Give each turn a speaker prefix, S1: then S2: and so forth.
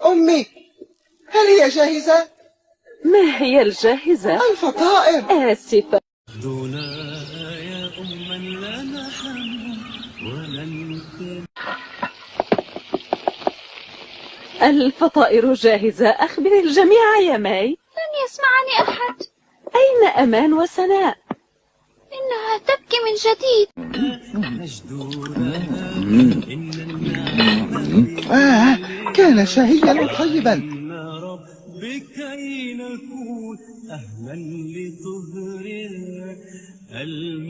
S1: أمي هل هي جاهزة؟
S2: ما هي الجاهزة؟
S1: الفطائر.
S2: آسفة.
S3: يا أما لا نحن ولن.
S2: الفطائر جاهزة، أخبر الجميع يا ماي.
S4: لن يسمعني أحد.
S2: أين أمان وسناء؟
S4: إنها تبكي من جديد.
S1: كان شهيا وطيبا.
S3: بكي نكون أهلا لطهر